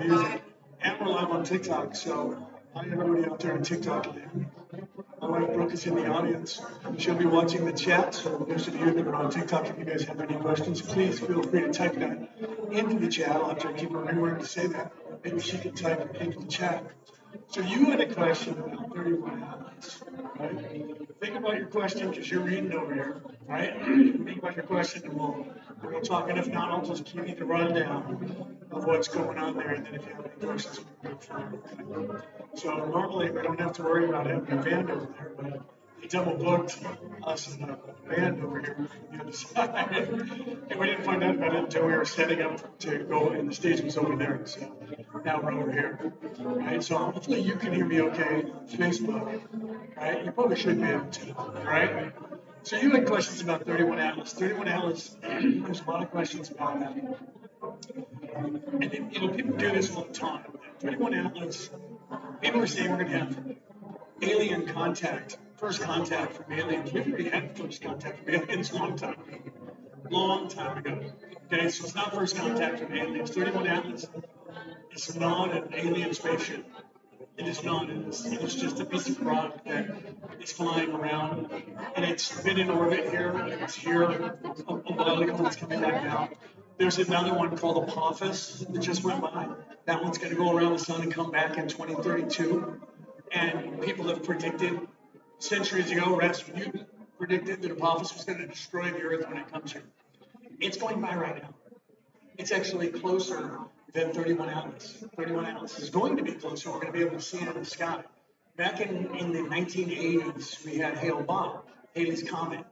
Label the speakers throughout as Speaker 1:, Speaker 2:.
Speaker 1: music. And we're live on TikTok, so hi everybody out there on TikTok land. My wife Brooke is in the audience. She'll be watching the chat, so those of you that are on TikTok, if you guys have any questions, please feel free to type that into the chat. I'll have to keep remembering to say that. Maybe she can type it into the chat. So you had a question about 31 outlets, right? Think about your question because you're reading over here, right? Think about your question and we'll talk. And if not, I'll just give you the rundown of what's going on there. And then if you have any questions, we'll go forward. So normally we don't have to worry about having a band over there, but they double booked us and a band over here from the other side. And we didn't find out about it until we were setting up to go, and the stage was over there. So now we're over here. Right? So hopefully you can hear me okay on Facebook. Right? You probably should be able to. Right? So you had questions about 31 Atlas. 31 Atlas, there's a lot of questions about that. And people do this all the time. 31 Atlas, people are saying we're going to have alien contact, first contact from aliens. We've already had first contact from aliens a long time ago. Long time ago. Okay, so it's not first contact from aliens. 31 Atlas is not an alien spaceship. It is not. It's just a piece of rock that is flying around, and it's been in orbit here, and it's here a while ago. It's coming back now. There's another one called Apophis that just went by. That one's going to go around the sun and come back in 2032. And people have predicted centuries ago, Rasputin predicted that Apophis was going to destroy the Earth when it comes here. It's going by right now. It's actually closer than 31 Atlas. 31 Atlas is going to be closer. We're going to be able to see it in the sky. Back in the 1980s, we had Hale-Bopp, Halley's Comet.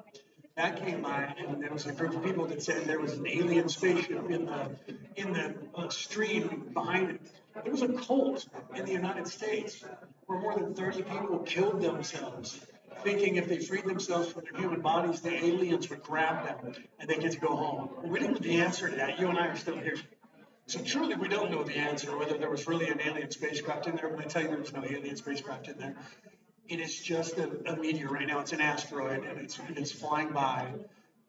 Speaker 1: That came by, and there was a group of people that said there was an alien spaceship in the stream behind it. There was a cult in the United States where more than 30 people killed themselves, thinking if they freed themselves from their human bodies, the aliens would grab them and they get to go home. We don't know the answer to that. You and I are still here. So truly, we don't know the answer, whether there was really an alien spacecraft in there. When I tell you there was no alien spacecraft in there, it is just a meteor right now. It's an asteroid, and it's flying by.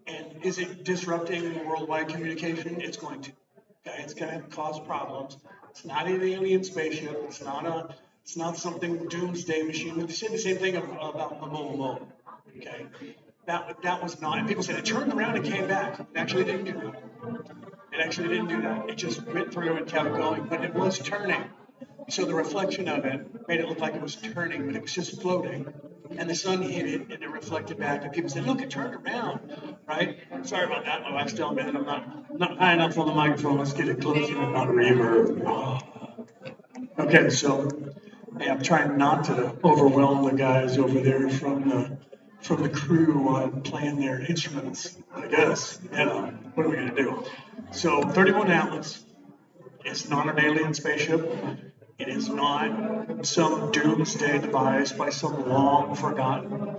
Speaker 1: And is it disrupting worldwide communication? It's going to. Okay? It's going to cause problems. It's not an alien spaceship. It's not something doomsday machine. They say the same thing about the Momo. Okay, that was not. And people said it turned around and came back. It actually didn't do that. It actually didn't do that. It just went through and kept going, but it was turning. So the reflection of it made it look like it was turning, but it was just floating. And the sun hit it, and it reflected back. And people said, "Look, it turned around." Right? Sorry about that. My wife's telling me that I'm not high enough on the microphone. Let's get it closer and not reverb. Okay, so yeah, I'm trying not to overwhelm the guys over there from the crew playing their instruments. I guess. What are we gonna do? So 31 Atlas is not an alien spaceship. It is not some doomsday device by some long forgotten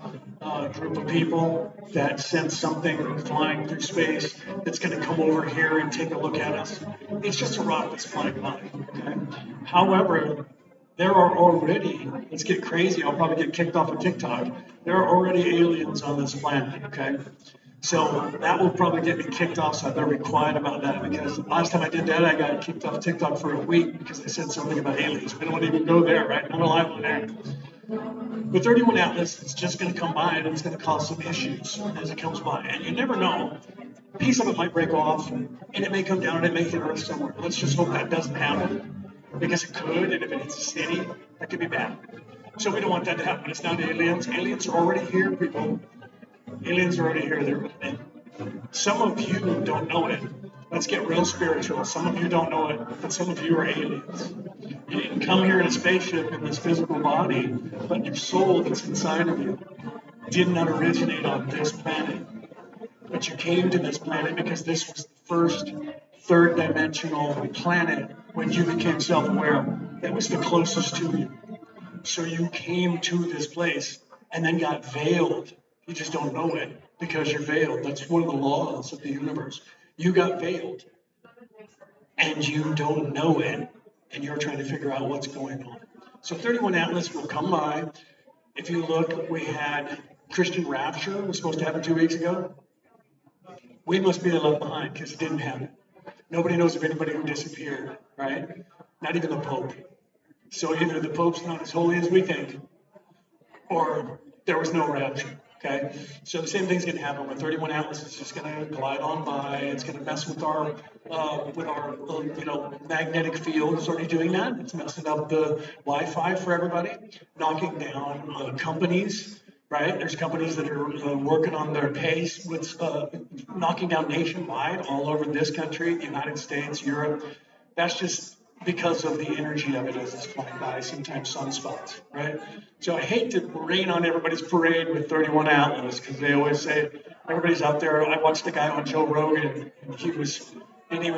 Speaker 1: group of people that sent something flying through space that's going to come over here and take a look at us. It's just a rock that's flying by. Okay? However, there are already, let's get crazy, I'll probably get kicked off of TikTok. There are already aliens on this planet. Okay? So that will probably get me kicked off, so I better be quiet about that, because last time I did that, I got kicked off TikTok for a week because I said something about aliens. We don't want to even go there, right? I'm alive on air. But 31 Atlas is just going to come by, and it's going to cause some issues as it comes by. And you never know. A piece of it might break off, and it may come down, and it may hit Earth somewhere. Let's just hope that doesn't happen, because it could, and if it hits a city, that could be bad. So we don't want that to happen. It's not aliens. Aliens are already here, people. Aliens are already here. They're with me. Some of you don't know it. Let's get real spiritual. Some of you don't know it, but some of you are aliens. You didn't come here in a spaceship in this physical body, but your soul that's inside of you did not originate on this planet. But you came to this planet because this was the first third dimensional planet when you became self-aware that was the closest to you. So you came to this place and then got veiled. You just don't know it because you're veiled. That's one of the laws of the universe. You got veiled and you don't know it, and you're trying to figure out what's going on. So 31 Atlas will come by. If you look, we had Christian Rapture was supposed to happen 2 weeks ago. We must be left behind because it didn't happen. Nobody knows of anybody who disappeared, right? not even the Pope. So either the Pope's not as holy as we think, or there was no rapture. Okay, so the same thing's going to happen with 31 Atlas. It's just going to glide on by. It's going to mess with our magnetic field. It's already doing that. It's messing up the Wi-Fi for everybody, knocking down companies. Right, there's companies that are working on their pace with knocking down nationwide, all over this country, the United States, Europe. That's just because of the energy of it as it's flying by, sometimes sunspots, right? So I hate to rain on everybody's parade with 31 Atlas because they always say everybody's out there. I watched a guy on Joe Rogan, and he was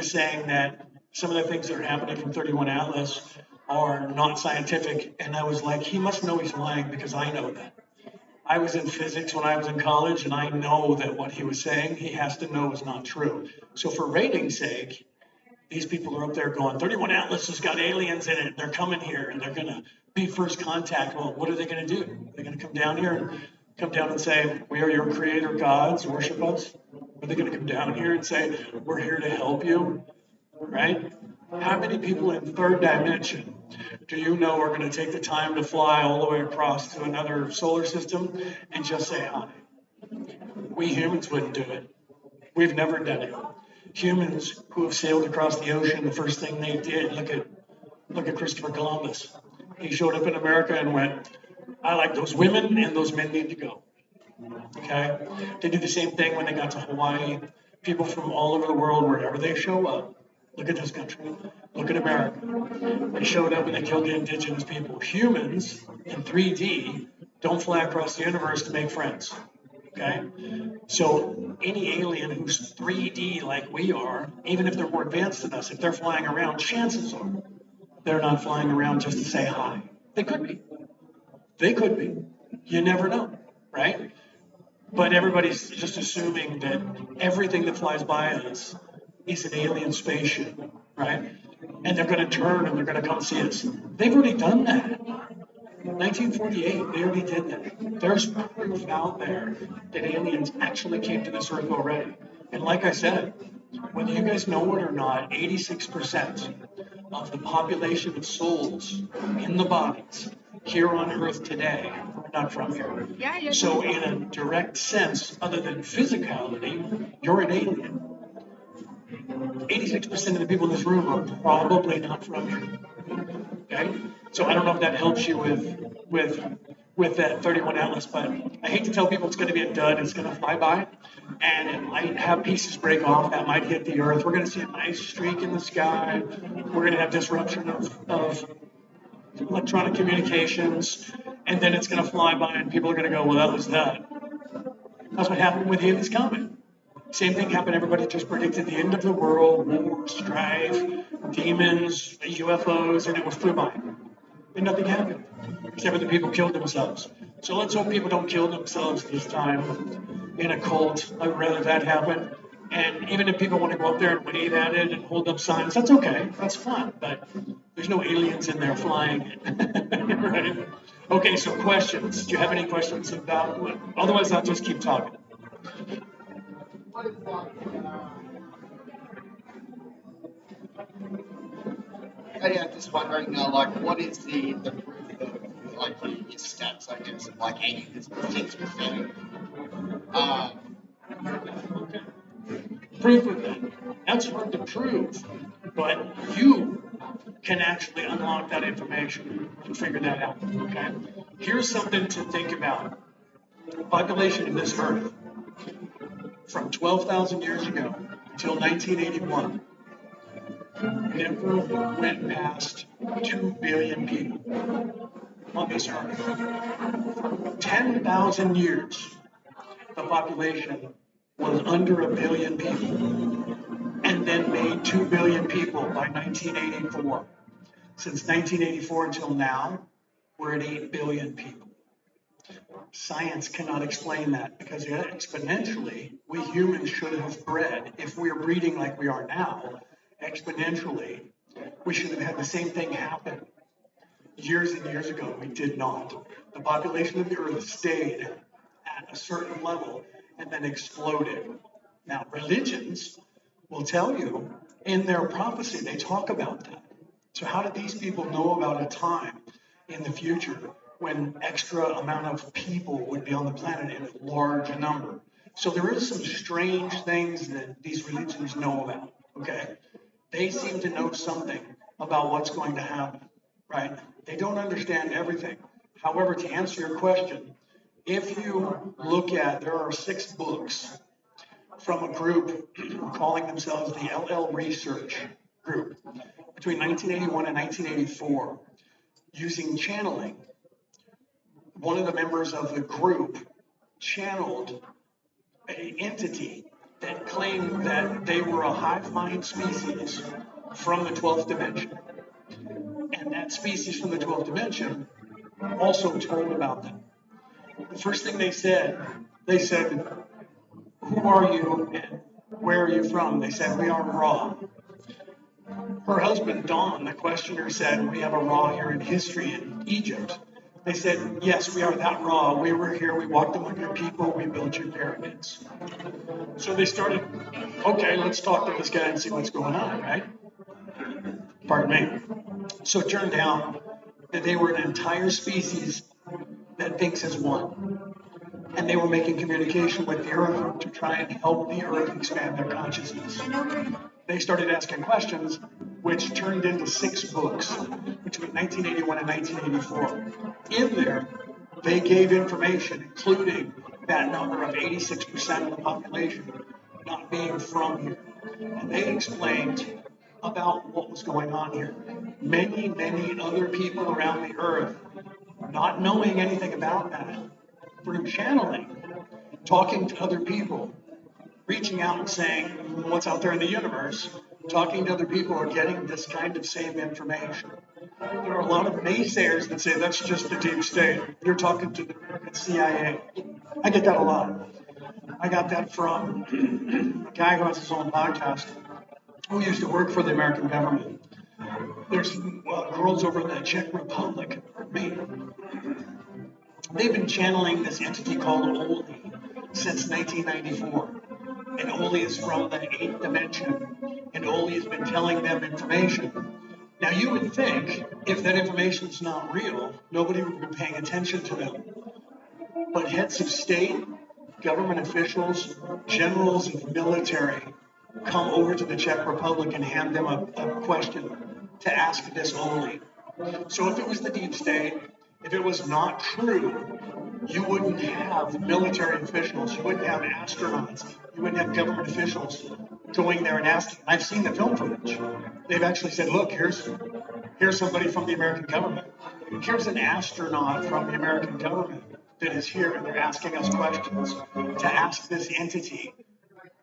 Speaker 1: saying that some of the things that are happening from 31 Atlas are not scientific, and I was like, he must know he's lying because I know that. I was in physics when I was in college, and I know that what he was saying, he has to know is not true. So for rating's sake, these people are up there going, 31 Atlas has got aliens in it. They're coming here and they're going to be first contact. Well, what are they going to do? Are they going to come down here and say, we are your creator gods, worship us? Are they going to come down here and say, we're here to help you? Right? How many people in third dimension do you know are going to take the time to fly all the way across to another solar system and just say hi? We humans wouldn't do it. We've never done it. Humans who have sailed across the ocean, the first thing they did, look at Christopher Columbus. He showed up in America and went, I like those women and those men need to go. Okay? They do the same thing when they got to Hawaii. People from all over the world, wherever they show up, look at this country, look at America. They showed up and they killed the indigenous people. Humans in 3D don't fly across the universe to make friends. Okay? So any alien who's 3D like we are, even if they're more advanced than us, if they're flying around, chances are they're not flying around just to say hi. They could be. They could be. You never know, right? But everybody's just assuming that everything that flies by us is an alien spaceship, right? And they're going to turn and they're going to come see us. They've already done that. 1948, they already did that. There's proof out there that aliens actually came to this earth already. And like I said, whether you guys know it or not, 86% of the population of souls in the bodies here on earth today are not from here. So in a direct sense, other than physicality, you're an alien. 86% of the people in this room are probably not from here. Okay? So I don't know if that helps you with that 31 Atlas, but I hate to tell people it's going to be a dud. It's going to fly by, and it might have pieces break off. That might hit the Earth. We're going to see a nice streak in the sky. We're going to have disruption of electronic communications, and then it's going to fly by, and people are going to go, well, that was that. That's what happened with Halley's Comet. Same thing happened. Everybody just predicted the end of the world, war, strife, demons, UFOs, and it flew by. And nothing happened, except for the people killed themselves. So let's hope people don't kill themselves this time in a cult. I would rather that happen. And even if people want to go up there and wave at it and hold up signs, that's okay. That's fun. But there's no aliens in there flying it. Right? Okay, so questions. Do you have any questions about it? Otherwise, I'll just keep talking.
Speaker 2: I'm just wondering, what is the proof of, your stats, I guess, of, 86%?
Speaker 1: Proof of that. That's hard to prove, but you can actually unlock that information and figure that out, okay? Here's something to think about. The population of this Earth from 12,000 years ago until 1981 never went past 2 billion people on this Earth. 10,000 years, the population was under 1 billion people and then made 2 billion people by 1984. Since 1984 until now, we're at 8 billion people. Science cannot explain that because exponentially, we humans should have bred, if we're breeding like we are now, exponentially, we should have had the same thing happen years and years ago. We did not. The population of the Earth stayed at a certain level and then exploded. Now, religions will tell you in their prophecy, they talk about that. So how did these people know about a time in the future when extra amount of people would be on the planet in a large number? So there is some strange things that these religions know about, okay? They seem to know something about what's going to happen, right? They don't understand everything. However, to answer your question, if you look at, there are 6 books from a group calling themselves the LL Research Group between 1981 and 1984, using channeling. One of the members of the group channeled an entity that claimed that they were a hive-mind species from the 12th dimension. And that species from the 12th dimension also told about them. The first thing they said, who are you and where are you from? They said, we are Ra. Her husband, Don, the questioner, said, we have a Ra here in history in Egypt. They said, yes, we are that Ra. We were here, we walked among your people, we built your pyramids. So they started, okay, let's talk to this guy and see what's going on, right? Pardon me. So it turned out that they were an entire species that thinks as one. And they were making communication with the earth to try and help the earth expand their consciousness. They started asking questions, which turned into 6 books between 1981 and 1984. In there, they gave information, including that number of 86% of the population not being from here. And they explained about what was going on here. Many, many other people around the earth, not knowing anything about that, through channeling, talking to other people, reaching out and saying what's out there in the universe, talking to other people are getting this kind of same information. There are a lot of naysayers that say that's just the deep state. You're talking to the American CIA. I get that a lot. I got that from a guy who has his own podcast who used to work for the American government. There's girls over in the Czech Republic, they've been channeling this entity called Oli since 1994. And Oli is from the 8th dimension. And Oli has been telling them information. Now you would think if that information is not real, nobody would be paying attention to them. But heads of state, government officials, generals of military come over to the Czech Republic and hand them a question to ask this Oli. So if it was the deep state, if it was not true, you wouldn't have military officials, you wouldn't have astronauts, you wouldn't have government officials going there and asking. I've seen the film footage. They've actually said, look, here's somebody from the American government. Here's an astronaut from the American government that is here, and they're asking us questions to ask this entity.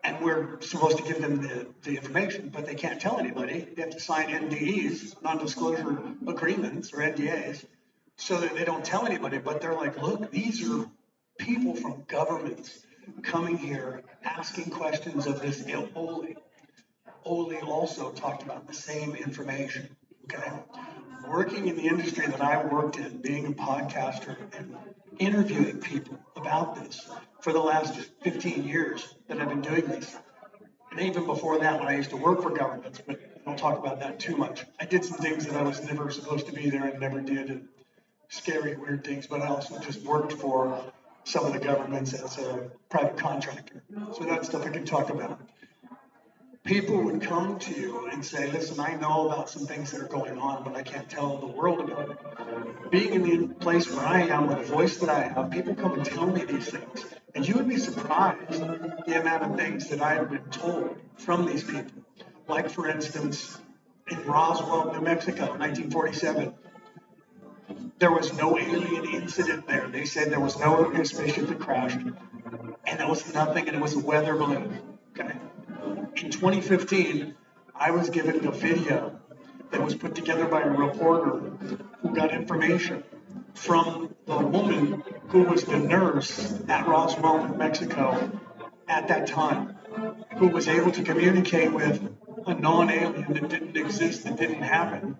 Speaker 1: And we're supposed to give them the information, but they can't tell anybody. They have to sign NDEs, non-disclosure agreements, or NDAs, so that they don't tell anybody. But they're like, look, these are people from governments coming here asking questions of this Oli. Oli also talked about the same information, okay? Working in the industry that I worked in, being a podcaster and interviewing people about this for the last 15 years that I've been doing this. And even before that, when I used to work for governments, but I don't talk about that too much. I did some things that I was never supposed to be there and never did, and scary, weird things, but I also just worked for some of the governments as a private contractor. So that's stuff I can talk about. People would come to you and say, listen, I know about some things that are going on, but I can't tell the world about it. Being in the place where I am, with the voice that I have, people come and tell me these things. And you would be surprised the amount of things that I have been told from these people. Like, for instance, in Roswell, New Mexico, 1947, there was no alien incident there. They said there was no spaceship that crashed, and it was nothing, and it was a weather balloon. Okay. In 2015, I was given a video that was put together by a reporter who got information from the woman who was the nurse at Roswell, New Mexico at that time, who was able to communicate with a non-alien that didn't exist, that didn't happen.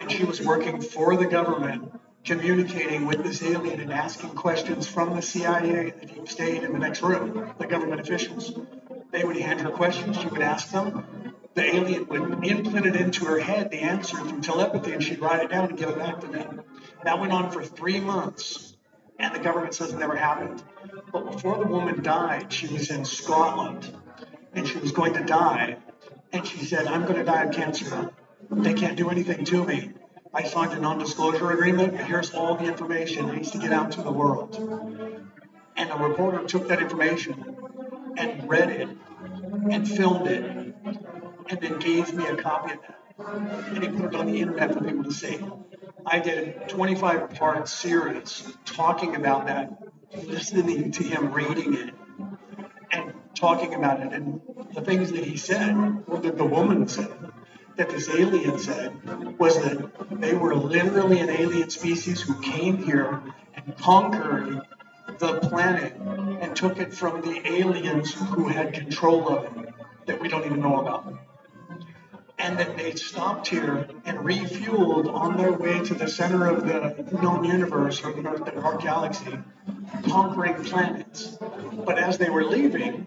Speaker 1: And she was working for the government, communicating with this alien and asking questions from the CIA, the deep state, in the next room, the government officials. They would hand her questions, she would ask them, The alien would implant it into her head, the answer through telepathy, and she'd write it down and give it back to them. That went on for 3 months, and the government says it never happened. But before the woman died, she was in Scotland, and she was going to die, and she said, I'm going to die of cancer. They can't do anything to me. I signed a non-disclosure agreement, and here's all the information that needs to get out to the world. And a reporter took that information and read it and filmed it and then gave me a copy of that. And he put it on the internet for people to see. I did a 25-part series talking about that, listening to him reading it and talking about it. And the things that he said, or that the woman said, that this alien said, was that they were literally an alien species who came here and conquered the planet and took it from the aliens who had control of it that we don't even know about. And that they stopped here and refueled on their way to the center of the known universe or our galaxy, conquering planets. But as they were leaving,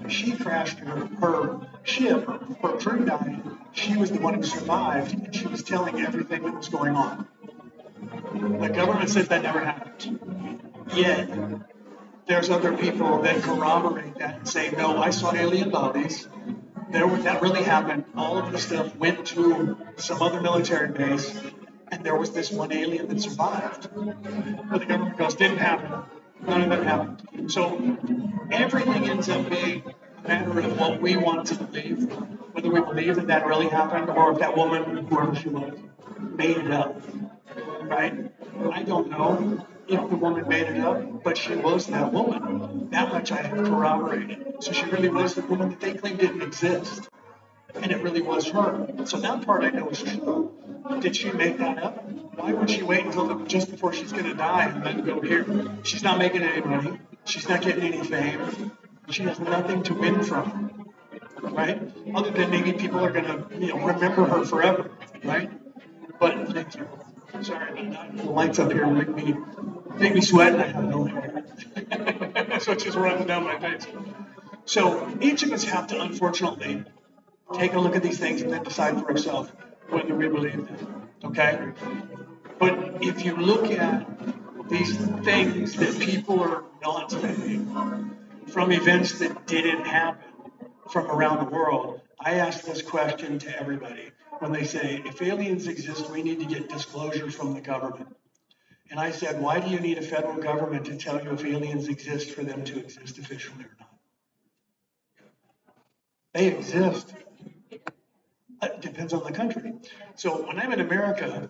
Speaker 1: she crashed her ship, her crew died. She was the one who survived, and she was telling everything that was going on. The government says that never happened. Yet, there's other people that corroborate that and say, no, I saw alien bodies. That really happened. All of the stuff went to some other military base, and there was this one alien that survived. But the government goes, didn't happen. None of that happened. So everything ends up being a matter of what we want to believe, whether we believe that that really happened or if that woman, whoever she was, made it up. Right? I don't know if the woman made it up, but she was that woman. That much I have corroborated. So she really was the woman that they claimed didn't exist. And it really was her. So that part I know is true. Did she make that up? Why would she wait until just before she's going to die and then go here? She's not making any money. She's not getting any fame. She has nothing to win from, right? Other than maybe people are going to, remember her forever, right? But thank you. Sorry about that. The lights up here make me sweat, and I have no hair. So it's just running down my face. So each of us have to, unfortunately, take a look at these things and then decide for ourselves whether we believe them. Okay? But if you look at these things that people are not saying from events that didn't happen from around the world, I ask this question to everybody when they say, if aliens exist, we need to get disclosure from the government. And I said, why do you need a federal government to tell you if aliens exist for them to exist officially or not? They exist. It depends on the country. So when I'm in America,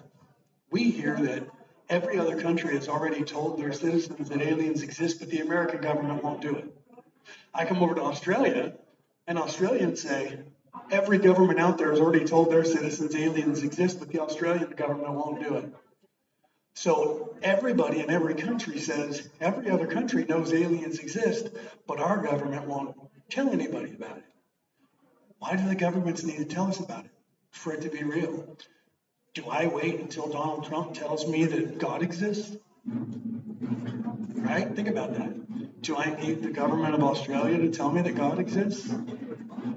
Speaker 1: we hear that every other country has already told their citizens that aliens exist, but the American government won't do it. I come over to Australia, and Australians say, every government out there has already told their citizens aliens exist, but the Australian government won't do it. So everybody in every country says, every other country knows aliens exist, but our government won't tell anybody about it. Why do the governments need to tell us about it? For it to be real. Do I wait until Donald Trump tells me that God exists? Right? Think about that. Do I need the government of Australia to tell me that God exists?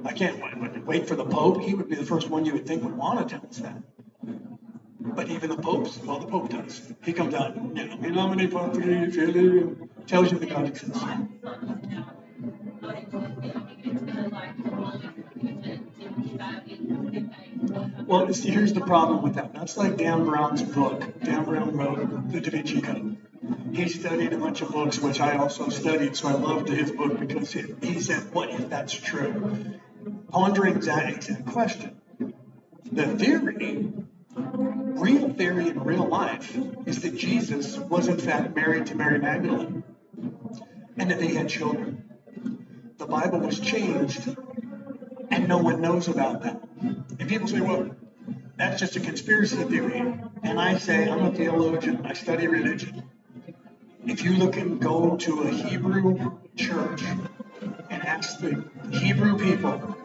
Speaker 1: I can't wait for the Pope. He would be the first one you would think would want to tell us that. But even the Pope's, well, the Pope does. He comes out, in nomine Patri Filii, tells you that God exists. Well, here's the problem with that. That's like Dan Brown's book. Dan Brown wrote The Da Vinci Code. He studied a bunch of books, which I also studied, so I loved his book because he said, what if that's true? Pondering that exact question. The theory, real theory in real life, is that Jesus was in fact married to Mary Magdalene and that they had children. The Bible was changed and no one knows about that. And people say, well, that's just a conspiracy theory. And I say, I'm a theologian. I study religion. If you look and go to a Hebrew church and ask the Hebrew people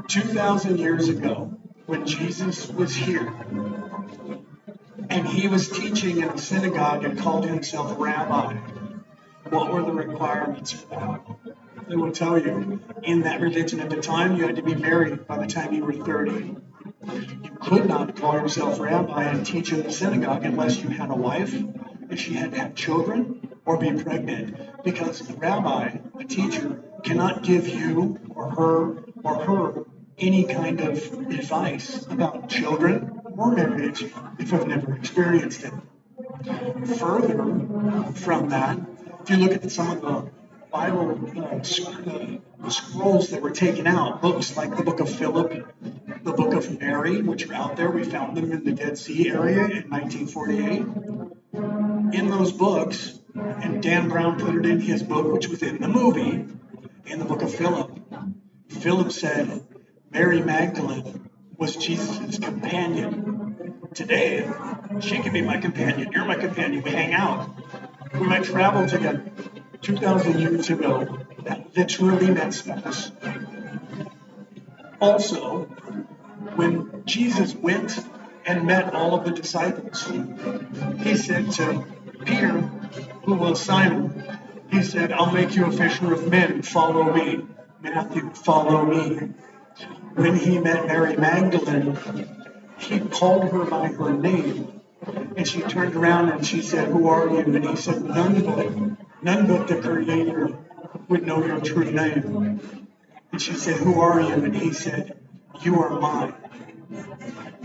Speaker 1: 2,000 years ago when Jesus was here and he was teaching in a synagogue and called himself rabbi, what were the requirements for that? They will tell you in that religion at the time, you had to be married by the time you were 30. You could not call yourself rabbi and teach in the synagogue unless you had a wife, if she had to have children, or be pregnant. Because the rabbi, a teacher, cannot give you or her any kind of advice about children or marriage if they've never experienced it. Further from that, if you look at some of the Bible scrolls that were taken out, books like the book of Philip, the book of Mary, which are out there, we found them in the Dead Sea area in 1948. In those books, and Dan Brown put it in his book, which was in the movie, in the book of Philip, Philip said Mary Magdalene was Jesus' companion. Today, she can be my companion. You're my companion. We hang out. We might travel together. 2,000 years ago, that literally meant spouse. Also, when Jesus went and met all of the disciples, he said to Peter, who was Simon, he said, I'll make you a fisher of men. Follow me. Matthew, follow me. When he met Mary Magdalene, he called her by her name. And she turned around and she said, who are you? And he said, none but the Creator would know your true name. And she said, who are you? And he said, you are mine.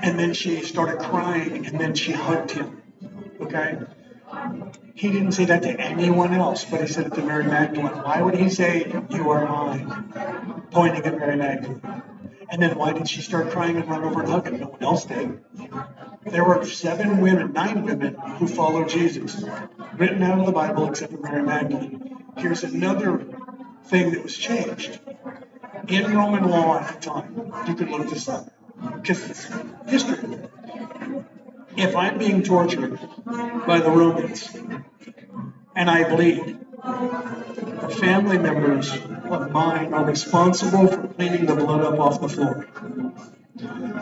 Speaker 1: And then she started crying and then she hugged him. Okay? He didn't say that to anyone else, but he said it to Mary Magdalene. Why would he say, you are mine? Pointing at Mary Magdalene. And then why did she start crying and run over and hug him? No one else did. There were 9 women who followed Jesus, written out of the Bible except for Mary Magdalene. Here's another thing that was changed. In Roman law at the time, you could look this up, because it's history. If I'm being tortured by the Romans and I bleed, the family members of mine are responsible for cleaning the blood up off the floor.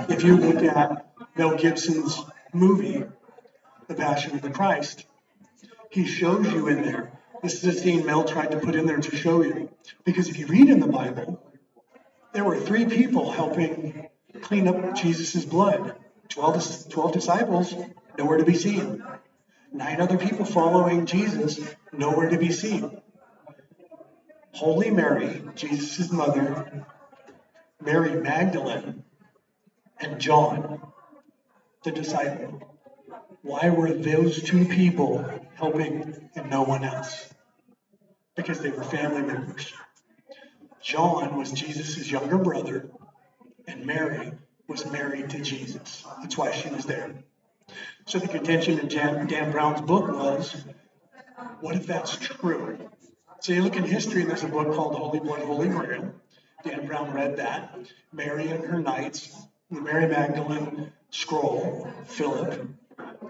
Speaker 1: If you look at Mel Gibson's movie, The Passion of the Christ, he shows you in there. This is a scene Mel tried to put in there to show you. Because if you read in the Bible, there were 3 people helping clean up Jesus' blood. 12 disciples, nowhere to be seen. 9 other people following Jesus, nowhere to be seen. Holy Mary, Jesus' mother, Mary Magdalene, and John, the disciple. Why were those 2 people helping and no one else? Because they were family members. John was Jesus' younger brother, and Mary was married to Jesus. That's why she was there. So the contention in Dan Brown's book was, what if that's true? So you look in history, and there's a book called Holy Blood, Holy Grail. Dan Brown read that. Mary and her knights, the Mary Magdalene scroll, Philip,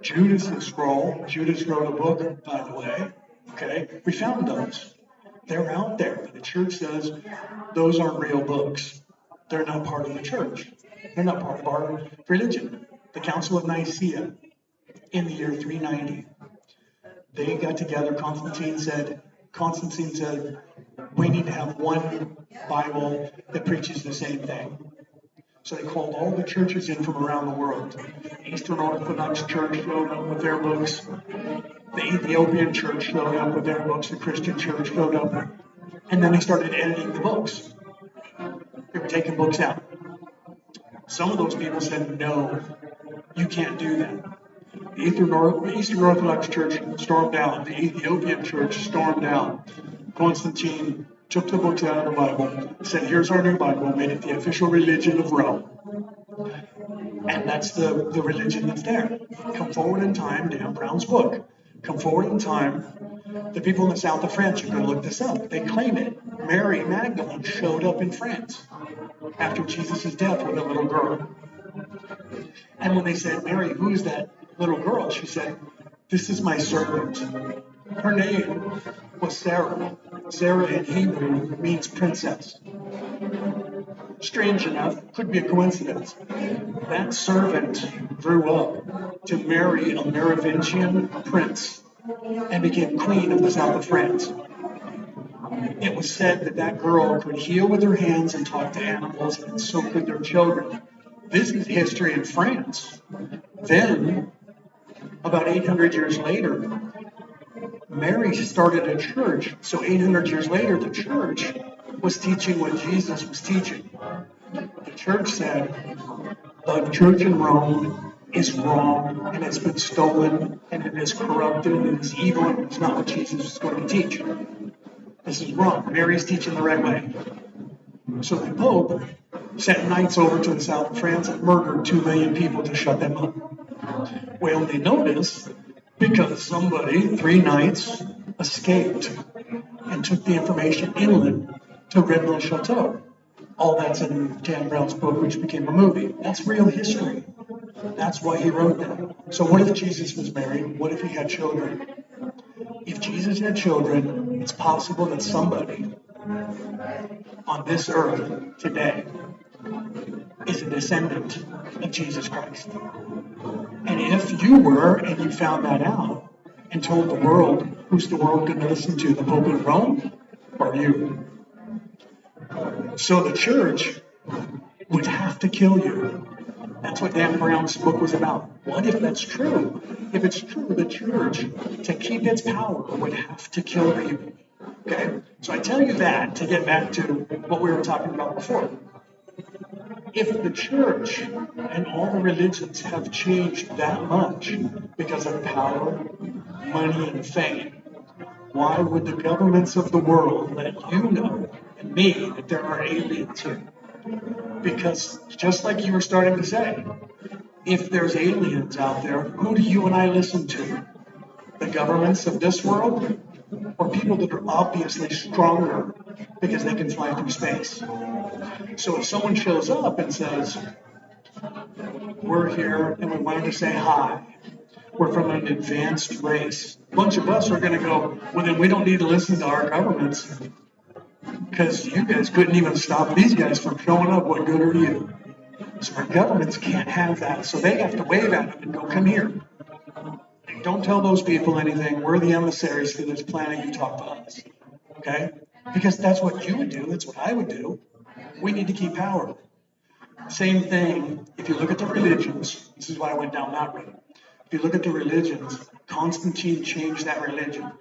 Speaker 1: Judas' scroll. Judas wrote a book, by the way. Okay, we found those. They're out there, but the church says those aren't real books. They're not part of the church. They're not part of our religion. The Council of Nicaea in the year 390, they got together. Constantine said, we need to have one Bible that preaches the same thing. So they called all the churches in from around the world. The Eastern Orthodox Church showed up with their books. The Ethiopian Church showed up with their books. The Christian Church showed up. And then they started editing the books. They were taking books out. Some of those people said, no, you can't do that. The Eastern Orthodox Church stormed out. The Ethiopian Church stormed out. Constantine took the books out of the Bible, said, here's our new Bible, made it the official religion of Rome. And that's the religion that's there. Come forward in time, Dan Brown's book. Come forward in time. The people in the south of France, you can look this up, they claim it. Mary Magdalene showed up in France after Jesus' death with a little girl. And when they said, Mary, who is that little girl? She said, this is my servant. Her name was Sarah. Sarah in Hebrew means princess. Strange enough, could be a coincidence. That servant grew up to marry a Merovingian prince and became queen of the south of France. It was said that that girl could heal with her hands and talk to animals, and so could their children. This is history in France. Then, about 800 years later, Mary started a church. So 800 years later, the church was teaching what Jesus was teaching. The church said, the church in Rome is wrong, and it's been stolen, and it is corrupted, and it is evil, and it's not what Jesus was going to teach. This is wrong. Mary's teaching the right way. So the Pope sent knights over to the south of France and murdered 2 million people to shut them up. Well, they noticed because somebody, 3 knights, escaped and took the information inland to Rennes Chateau. All that's in Dan Brown's book, which became a movie. That's real history. That's why he wrote that. So what if Jesus was married? What if he had children? If Jesus had children, it's possible that somebody on this earth today is a descendant of Jesus Christ. And if you were and you found that out and told the world, who's the world going to listen to? The Pope in Rome or you? So the church would have to kill you. That's what Dan Brown's book was about. What if that's true? If it's true, the church, to keep its power, would have to kill people. Okay? So I tell you that to get back to what we were talking about before. If the church and all the religions have changed that much because of power, money, and fame, why would the governments of the world let you know and me that there are aliens here? Because just like you were starting to say, if there's aliens out there, who do you and I listen to? The governments of this world or people that are obviously stronger because they can fly through space? So if someone shows up and says, we're here and we wanted to say hi, we're from an advanced race, a bunch of us are going to go, well, then we don't need to listen to our governments because you guys couldn't even stop these guys from showing up. What good are you? So our governments can't have that. So they have to wave at them and go, come here. Don't tell those people anything. We're the emissaries for this planet. You talk to us. Okay? Because that's what you would do. That's what I would do. We need to keep power. Same thing, if you look at the religions, this is why I went down that road. If you look at the religions, Constantine changed that religion.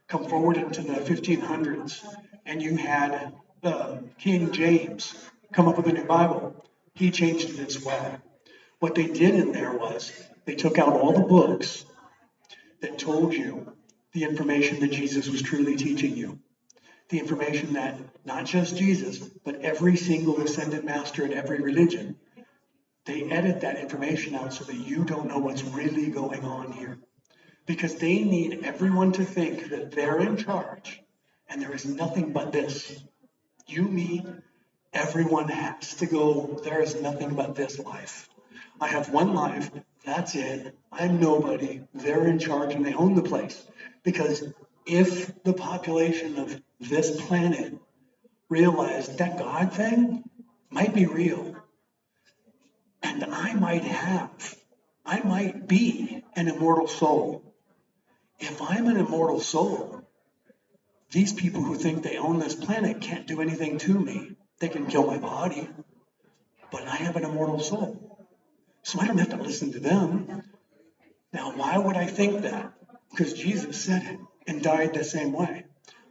Speaker 1: Come forward into the 1500s, and you had King James come up with a new Bible. He changed it as well. What they did in there was they took out all the books that told you the information that Jesus was truly teaching you. The information that not just Jesus, but every single ascended master in every religion, they edit that information out so that you don't know what's really going on here. Because they need everyone to think that they're in charge and there is nothing but this. You, me, everyone has to go, there is nothing but this life. I have one life, that's it. I'm nobody. They're in charge and they own the place. Because if the population of this planet realized that God thing might be real, and I might be an immortal soul. If I'm an immortal soul, these people who think they own this planet can't do anything to me. They can kill my body, but I have an immortal soul. So I don't have to listen to them. Now, why would I think that? Because Jesus said it and died the same way.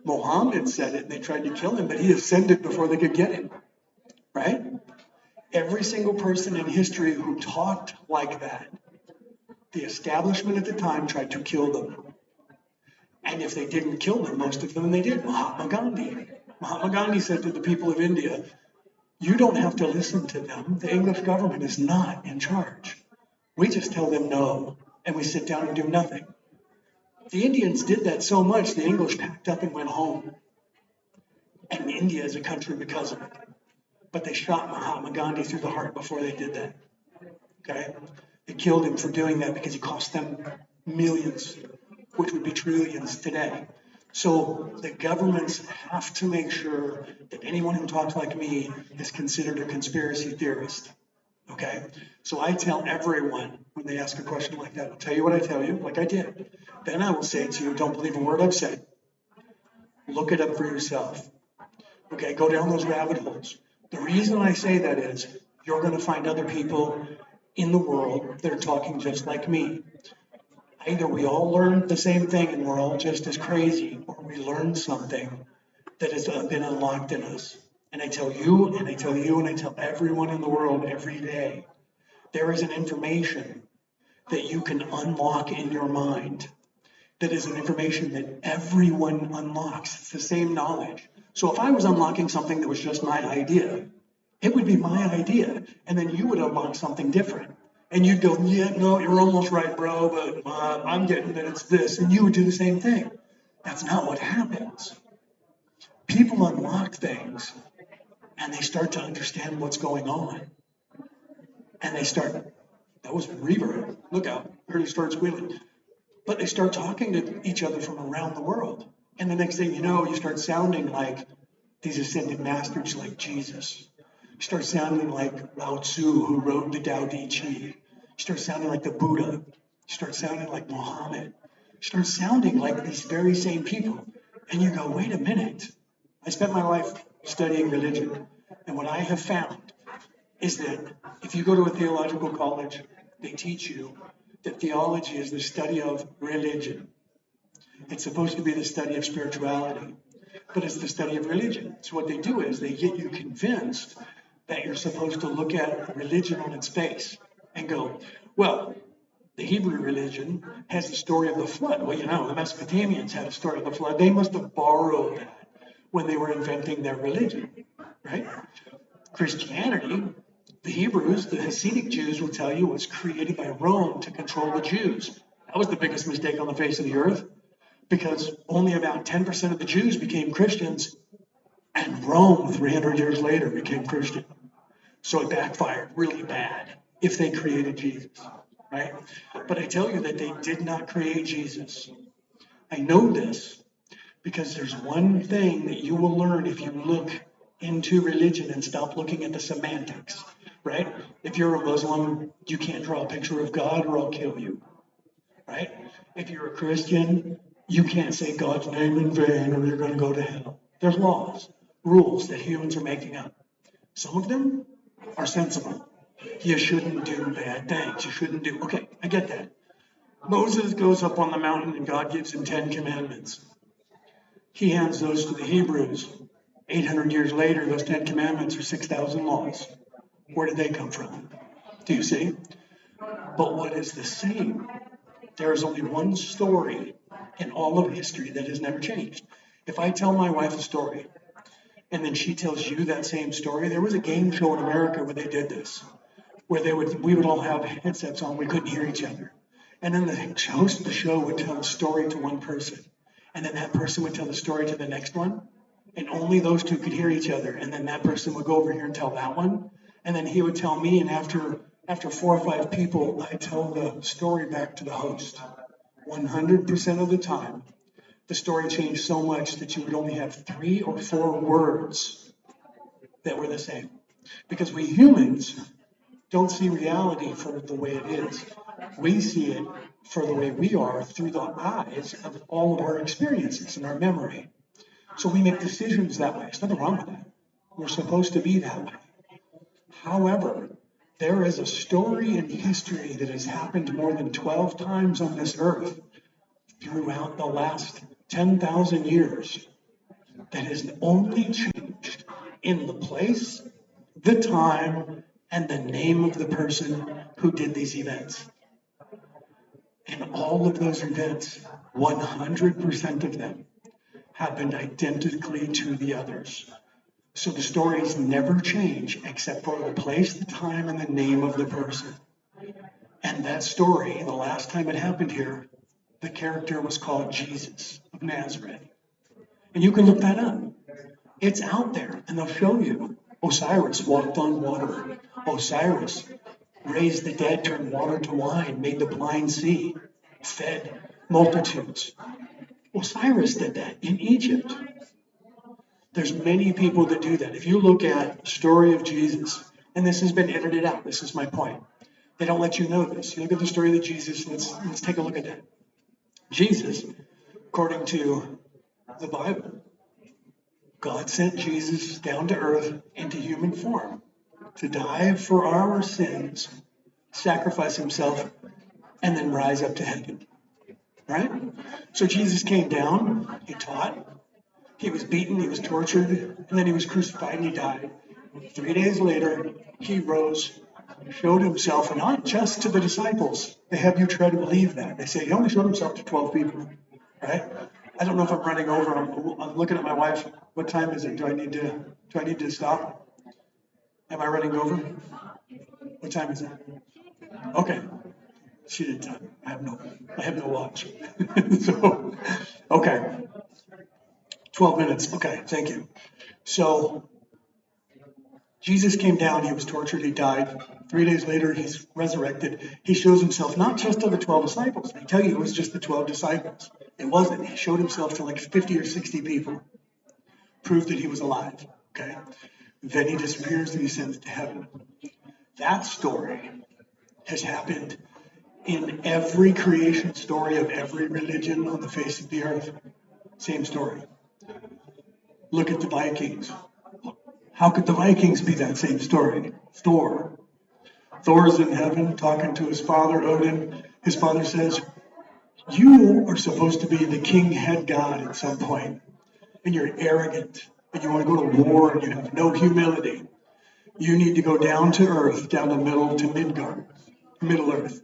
Speaker 1: Mohammed said it and they tried to kill him, but he ascended before they could get him, right? Every single person in history who talked like that, the establishment at the time tried to kill them. And if they didn't kill them, most of them they did. Mahatma Gandhi. Mahatma Gandhi said to the people of India, you don't have to listen to them. The English government is not in charge. We just tell them no, and we sit down and do nothing. The Indians did that so much, the English packed up and went home. And India is a country because of it. But they shot Mahatma Gandhi through the heart before they did that. Okay? They killed him for doing that because he cost them millions, which would be trillions today. So the governments have to make sure that anyone who talks like me is considered a conspiracy theorist. Okay? So I tell everyone when they ask a question like that, I'll tell you what I tell you, like I did. Then I will say to you, don't believe a word I've said. Look it up for yourself. Okay, go down those rabbit holes. The reason I say that is you're going to find other people in the world that are talking just like me. Either we all learned the same thing and we're all just as crazy, or we learned something that has been unlocked in us. And I tell you, and I tell you, and I tell everyone in the world every day, there is an information that you can unlock in your mind. That is an information that everyone unlocks. It's the same knowledge. So if I was unlocking something that was just my idea, it would be my idea. And then you would unlock something different. And you'd go, yeah, no, you're almost right, bro, but I'm getting that it's this. And you would do the same thing. That's not what happens. People unlock things and they start to understand what's going on. And they start, that was reverb, look out, I heard it start squealing. But they start talking to each other from around the world. And the next thing you know, you start sounding like these ascended masters like Jesus. You start sounding like Lao Tzu, who wrote the Tao Te Ching. You start sounding like the Buddha. You start sounding like Muhammad. You start sounding like these very same people. And you go, wait a minute. I spent my life studying religion. And what I have found is that if you go to a theological college, they teach you that theology is the study of religion. It's supposed to be the study of spirituality, but it's the study of religion. So what they do is they get you convinced that you're supposed to look at religion on its face and go, well, the Hebrew religion has the story of the flood. Well, you know, the Mesopotamians had a story of the flood. They must have borrowed that when they were inventing their religion, right? Christianity, the Hebrews, the Hasidic Jews will tell you, was created by Rome to control the Jews. That was the biggest mistake on the face of the earth, because only about 10% of the Jews became Christians, and Rome, 300 years later, became Christian. So it backfired really bad if they created Jesus, right? But I tell you that they did not create Jesus. I know this because there's one thing that you will learn if you look into religion and stop looking at the semantics, right? If you're a Muslim, you can't draw a picture of God or I'll kill you, right? If you're a Christian, you can't say God's name in vain or you're going to go to hell. There's laws, rules that humans are making up. Some of them are sensible. You shouldn't do bad things. You shouldn't do, okay, I get that. Moses goes up on the mountain and God gives him 10 commandments. He hands those to the Hebrews. 800 years later, those 10 commandments are 6,000 laws. Where did they come from? Do you see? But what is the same? There is only one story in all of history that has never changed. If I tell my wife a story, and then she tells you that same story, there was a game show in America where they did this, where we would all have headsets on, we couldn't hear each other. And then the host of the show would tell a story to one person, and then that person would tell the story to the next one, and only those two could hear each other. And then that person would go over here and tell that one, and then he would tell me, and after 4 or 5 people, I tell the story back to the host. 100% of the time, the story changed so much that you would only have 3 or 4 words that were the same. Because we humans don't see reality for the way it is. We see it for the way we are through the eyes of all of our experiences and our memory. So we make decisions that way. There's nothing wrong with that. We're supposed to be that way. However, there is a story in history that has happened more than 12 times on this earth throughout the last 10,000 years that has only changed in the place, the time, and the name of the person who did these events. And all of those events, 100% of them, happened identically to the others. So the stories never change except for the place, the time, and the name of the person. And that story, the last time it happened here, the character was called Jesus of Nazareth. And you can look that up. It's out there, and they'll show you. Osiris walked on water. Osiris raised the dead, turned water to wine, made the blind see, fed multitudes. Osiris did that in Egypt. There's many people that do that. If you look at the story of Jesus, and this has been edited out, this is my point. They don't let you know this. You look at the story of Jesus, let's take a look at that. Jesus, according to the Bible, God sent Jesus down to earth into human form to die for our sins, sacrifice himself, and then rise up to heaven. Right? So Jesus came down, he taught, he was beaten, he was tortured, and then he was crucified and he died. 3 days later, he rose, showed himself not just to the disciples. They have you try to believe that. They say he only showed himself to 12 people. Right? I don't know if I'm running over. I'm looking at my wife. What time is it? Do I need to stop? Am I running over? What time is it? Okay. She didn't tell me. I have no watch. So, okay. 12 minutes. Okay, thank you. So Jesus came down, he was tortured, he died. 3 days later, he's resurrected. He shows himself not just to the 12 disciples. They tell you it was just the 12 disciples. It wasn't. He showed himself to like 50 or 60 people. Proved that he was alive. Okay. Then he disappears and he sends to heaven. That story has happened in every creation story of every religion on the face of the earth. Same story. Look at the Vikings. How could the Vikings be that same story? Thor's in heaven talking to his father, Odin. His father says, you are supposed to be the king head god at some point, and you're arrogant, and you want to go to war, and you have no humility. You need to go down to earth, down the middle to Midgard, Middle Earth.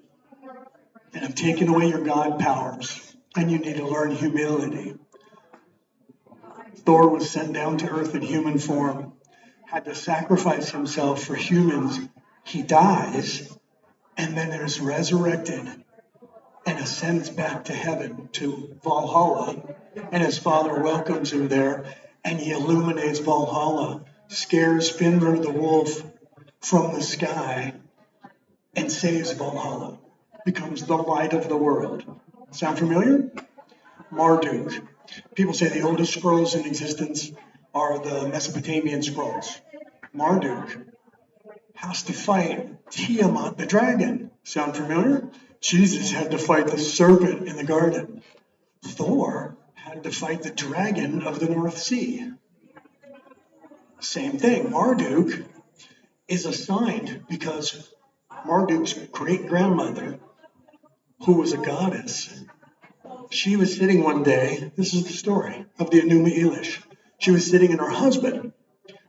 Speaker 1: And I'm taking away your god powers, and you need to learn humility. Thor was sent down to earth in human form, had to sacrifice himself for humans. He dies, and then is resurrected and ascends back to heaven, to Valhalla, and his father welcomes him there, and he illuminates Valhalla, scares Fenrir the wolf from the sky, and saves Valhalla, becomes the light of the world. Sound familiar? Marduk. People say the oldest scrolls in existence are the Mesopotamian scrolls. Marduk has to fight Tiamat the dragon. Sound familiar? Jesus had to fight the serpent in the garden. Thor had to fight the dragon of the North Sea. Same thing. Marduk is assigned because Marduk's great-grandmother, who was a goddess, she was sitting one day, this is the story of the Enuma Elish. She was sitting and her husband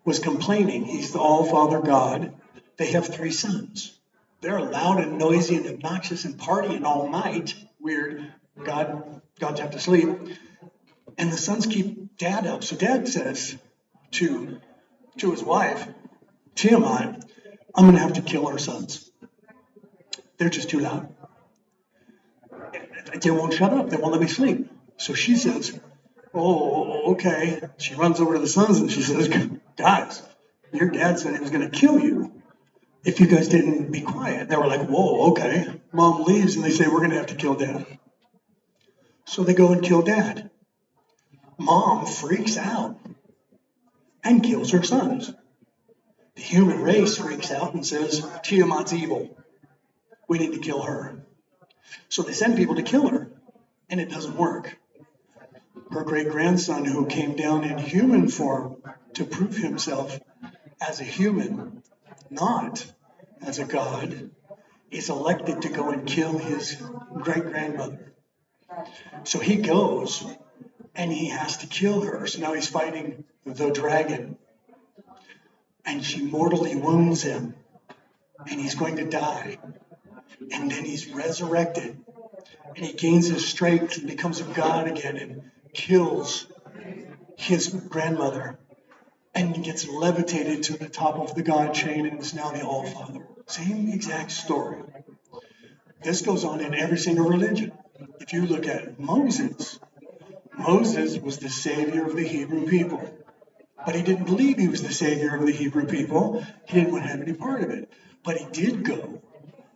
Speaker 1: was complaining. He's the all-father God. They have 3 sons. They're loud and noisy and obnoxious and partying all night. Weird. Gods have to sleep. And the sons keep dad up. So dad says to his wife, Tiamat, I'm going to have to kill our sons. They're just too loud. They won't shut up. They won't let me sleep. So she says, oh, okay. She runs over to the sons and she says, guys, your dad said he was going to kill you if you guys didn't be quiet. They were like, whoa, okay. Mom leaves and they say, we're going to have to kill dad. So they go and kill dad. Mom freaks out and kills her sons. The human race freaks out and says, Tiamat's evil. We need to kill her. So they send people to kill her, and it doesn't work. Her great-grandson, who came down in human form to prove himself as a human, not as a god, is elected to go and kill his great-grandmother. So he goes, and he has to kill her. So now he's fighting the dragon, and she mortally wounds him, and he's going to die. And then he's resurrected, and he gains his strength and becomes a god again and kills his grandmother and gets levitated to the top of the god chain and is now the All-Father. Same exact story. This goes on in every single religion. If you look at Moses was the savior of the Hebrew people. But he didn't believe he was the savior of the Hebrew people. He didn't want to have any part of it. But he did go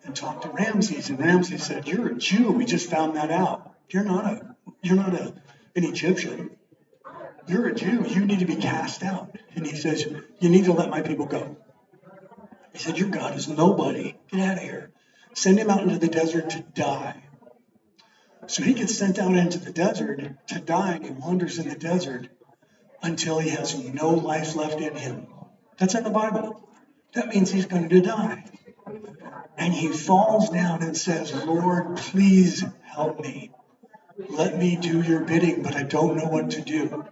Speaker 1: and talk to Ramses, and Ramses said, you're a Jew. We just found that out. You're not an Egyptian. You're a Jew. You need to be cast out. And he says, you need to let my people go. He said, your God is nobody. Get out of here. Send him out into the desert to die. So he gets sent out into the desert to die, and he wanders in the desert until he has no life left in him. That's in the Bible. That means he's going to die. And he falls down and says, Lord, please help me. Let me do your bidding, but I don't know what to do.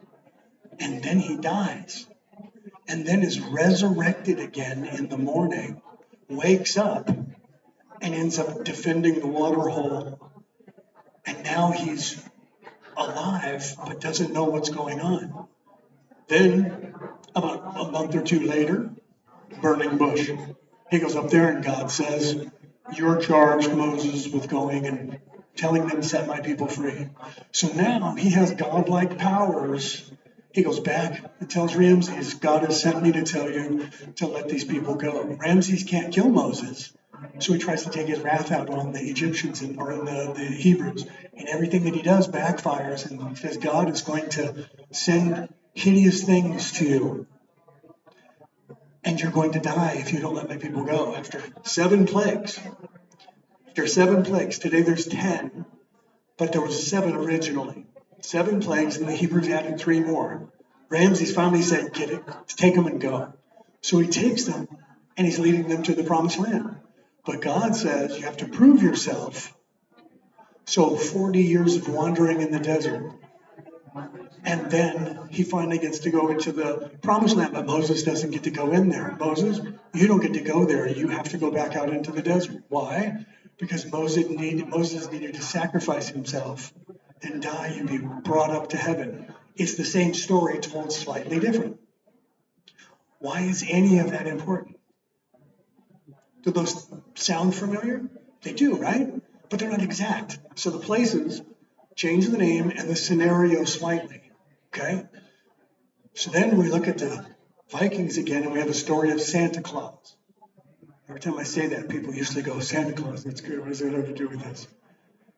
Speaker 1: And then he dies. And then is resurrected again in the morning, wakes up, and ends up defending the water hole. And now he's alive, but doesn't know what's going on. Then, about a month or two later, burning bush. He goes up there and God says, you're charged, Moses, with going and telling them to set my people free. So now he has godlike powers. He goes back and tells Ramses, God has sent me to tell you to let these people go. Ramses can't kill Moses. So he tries to take his wrath out on the Egyptians or on the Hebrews. And everything that he does backfires and says God is going to send hideous things to you. And you're going to die if you don't let my people go. After 7 plagues. After 7 plagues. Today there's 10. But there was 7 originally. 7 plagues, and the Hebrews added 3 more. Ramses finally said, get it, take them and go. So he takes them, and he's leading them to the promised land. But God says, you have to prove yourself. So 40 years of wandering in the desert. And then he finally gets to go into the promised land, but Moses doesn't get to go in there. Moses, you don't get to go there. You have to go back out into the desert. Why? Because Moses needed to sacrifice himself and die and be brought up to heaven. It's the same story told slightly different. Why is any of that important? Do those sound familiar? They do, right? But they're not exact. So the places change the name and the scenario slightly. Okay? So then we look at the Vikings again and we have a story of Santa Claus. Every time I say that, people usually go, Santa Claus, that's good. What does that have to do with this?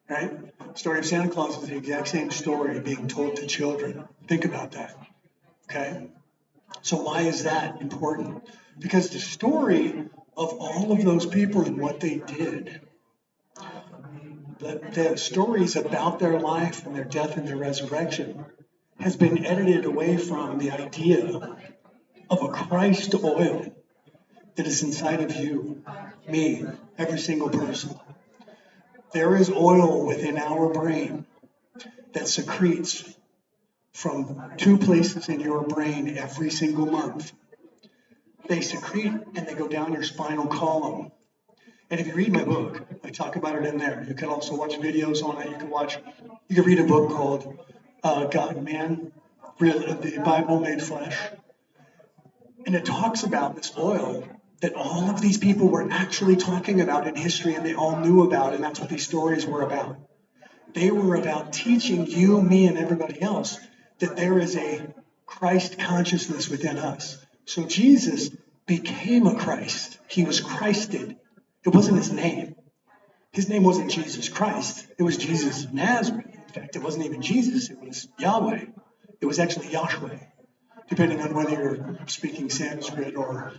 Speaker 1: Right? The story of Santa Claus is the exact same story being told to children. Think about that. Okay? So why is that important? Because the story of all of those people and what they did, the stories about their life and their death and their resurrection has been edited away from the idea of a Christ oil that is inside of you, me, every single person. There is oil within our brain that secretes from 2 places in your brain every single month. They secrete and they go down your spinal column. And if you read my book, I talk about it in there. You can also watch videos on it. You can read a book called God, Man, the Bible Made Flesh. And it talks about this oil that all of these people were actually talking about in history and they all knew about, and that's what these stories were about. They were about teaching you, me, and everybody else that there is a Christ consciousness within us. So Jesus became a Christ. He was Christed. It wasn't his name. His name wasn't Jesus Christ. It was Jesus of Nazareth. In fact, it wasn't even Jesus. It was Yahweh. It was actually Yahweh, depending on whether you're speaking Sanskrit or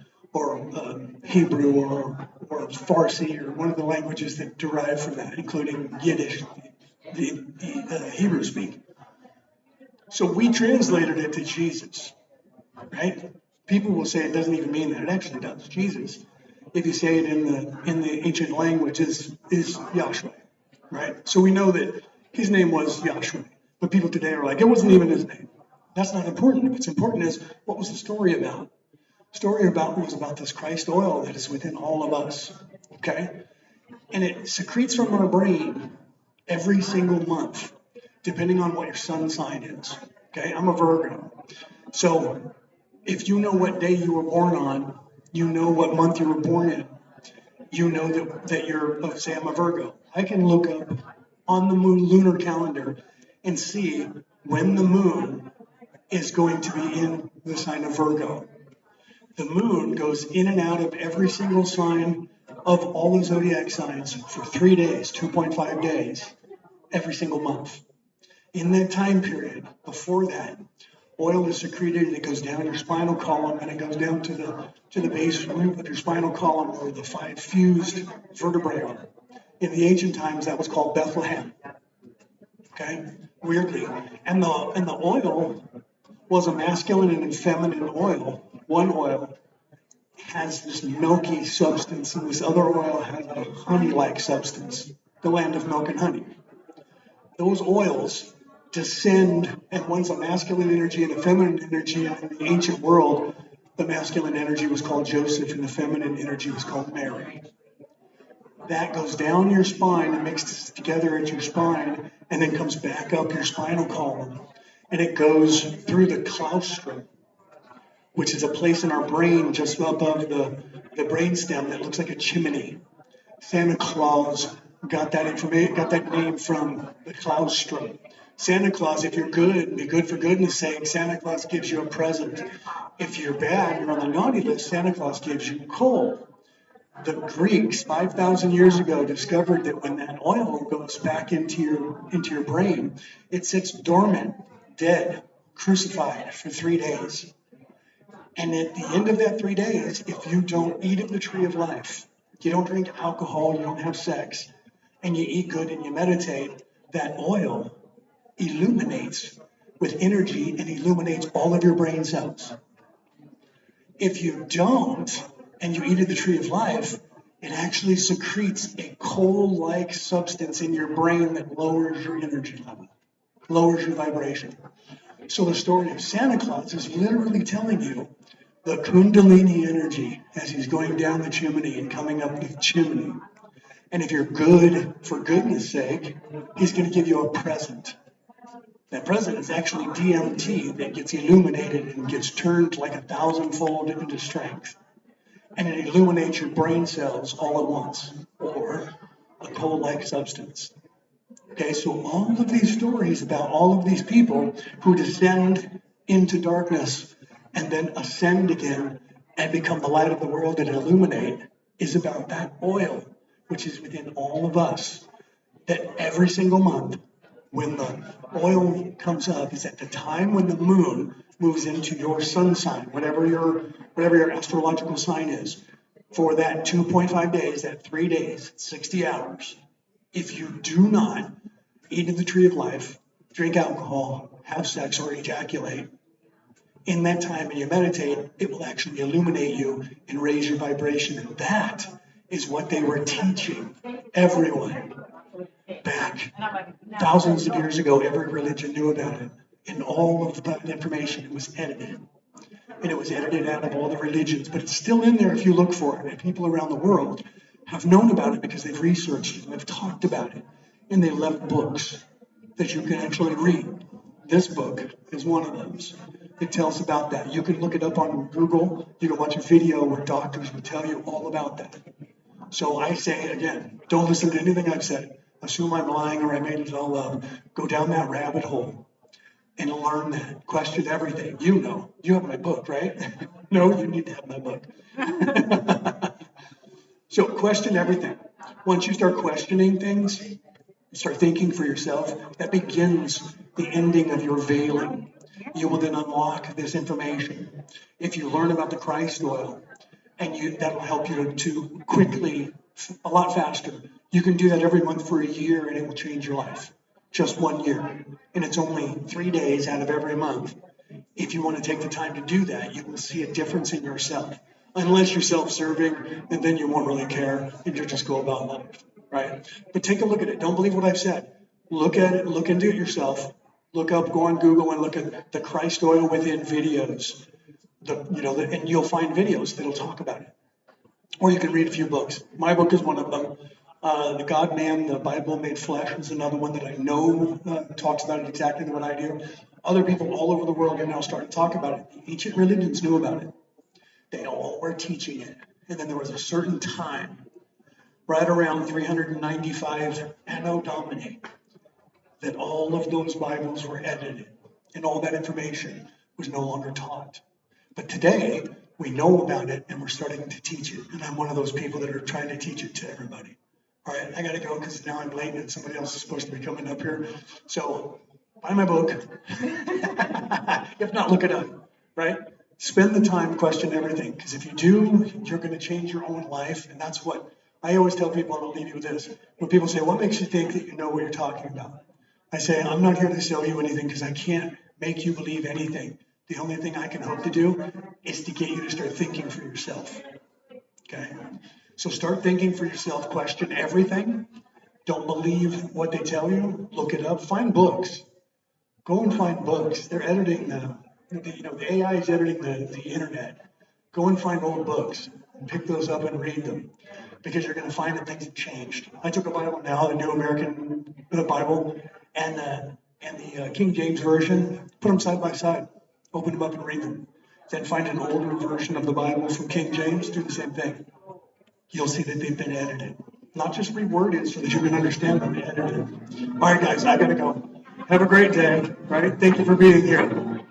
Speaker 1: Hebrew or Farsi or one of the languages that derive from that, including Yiddish, the Hebrew speak. So we translated it to Jesus, right? People will say it doesn't even mean that. It actually does. Jesus, if you say it in the ancient language, is Yahshua, right? So we know that his name was Yahshua, but people today are like, it wasn't even his name. That's not important. What's important is, what was the story about? The story was about this Christ oil that is within all of us, okay? And it secretes from our brain every single month, depending on what your sun sign is, okay? I'm a Virgo. So if you know what day you were born on, you know what month you were born in, you know that you're, say I'm a Virgo. I can look up on the moon lunar calendar and see when the moon is going to be in the sign of Virgo. The moon goes in and out of every single sign of all the zodiac signs for 3 days, 2.5 days, every single month. In that time period, before that, oil is secreted and it goes down your spinal column and it goes down to the base root of your spinal column where the 5 fused vertebrae are. In the ancient times, that was called Bethlehem. Okay, weirdly, and the oil Was a masculine and feminine oil. One oil has this milky substance, and this other oil has a honey-like substance, the land of milk and honey. Those oils descend, and one's a masculine energy and a feminine energy. And in the ancient world, the masculine energy was called Joseph, and the feminine energy was called Mary. That goes down your spine and mixes together at your spine, and then comes back up your spinal column, and it goes through the claustrum, which is a place in our brain just above the brain stem that looks like a chimney. Santa Claus got that information, got that name from the claustrum. Santa Claus, if you're good, be good for goodness sake, Santa Claus gives you a present. If you're bad, you're on the naughty list, Santa Claus gives you coal. The Greeks, 5,000 years ago, discovered that when that oil goes back into your brain, it sits dormant, dead, crucified for 3 days. And at the end of that 3 days, if you don't eat of the tree of life, you don't drink alcohol, you don't have sex, and you eat good and you meditate, that oil illuminates with energy and illuminates all of your brain cells. If you don't, and you eat of the tree of life, it actually secretes a coal-like substance in your brain that lowers your energy level, lowers your vibration. So the story of Santa Claus is literally telling you the Kundalini energy as he's going down the chimney and coming up the chimney. And if you're good, for goodness sake, he's going to give you a present. That present is actually DMT that gets illuminated and gets turned like 1,000-fold into strength. And it illuminates your brain cells all at once, or a coal-like substance. Okay, so all of these stories about all of these people who descend into darkness and then ascend again and become the light of the world and illuminate is about that oil, which is within all of us, that every single month when the oil comes up is at the time when the moon moves into your sun sign, whatever your astrological sign is, for that 2.5 days, that 3 days, 60 hours. If you do not eat of the tree of life, drink alcohol, have sex, or ejaculate, in that time and you meditate, it will actually illuminate you and raise your vibration. And that is what they were teaching everyone back thousands of years ago. Every religion knew about it. And all of that information, it was edited. And it was edited out of all the religions, but it's still in there if you look for it. And people around the world have known about it because they've researched it and they've talked about it. And they left books that you can actually read. This book is one of those. It tells about that. You can look it up on Google. You can watch a video where doctors will tell you all about that. So I say again, don't listen to anything I've said. Assume I'm lying or I made it all up. Go down that rabbit hole and learn that. Question everything. You know. You have my book, right? No, you need to have my book. So question everything. Once you start questioning things, start thinking for yourself, that begins the ending of your veiling. You will then unlock this information. If you learn about the Christ oil, and that'll help you to quickly, a lot faster. You can do that every month for a year and it will change your life. Just 1 year. And it's only 3 days out of every month. If you want to take the time to do that, you will see a difference in yourself. Unless you're self-serving, and then you won't really care and you'll just go about life, right? But take a look at it. Don't believe what I've said. Look at it, look into it yourself. Look up, go on Google and look at the Christ oil within videos. And you'll find videos that'll talk about it. Or you can read a few books. My book is one of them. The God Man, the Bible Made Flesh is another one that I know talks about it exactly what I do. Other people all over the world are now starting to talk about it. The ancient religions knew about it. They all were teaching it. And then there was a certain time, right around 395 Anno Domini, that all of those Bibles were edited and all that information was no longer taught. But today, we know about it and we're starting to teach it. And I'm one of those people that are trying to teach it to everybody. All right, I got to go because now I'm late and somebody else is supposed to be coming up here. So buy my book. If not, look it up, right? Spend the time, question everything. Because if you do, you're going to change your own life. And that's what I always tell people, and I'll leave you with this. When people say, what makes you think that you know what you're talking about? I say, I'm not here to sell you anything because I can't make you believe anything. The only thing I can hope to do is to get you to start thinking for yourself. Okay? So start thinking for yourself, question everything. Don't believe what they tell you. Look it up. Find books. Go and find books. They're editing the AI is editing the internet. Go and find old books and pick those up and read them because you're going to find that things have changed. I took a Bible now, the New American Bible, and the King James Version, put them side by side, open them up and read them. Then find an older version of the Bible from King James, do the same thing. You'll see that they've been edited. Not just reworded so that you can understand them, edited. All right, guys, I got to go. Have a great day, right? Thank you for being here.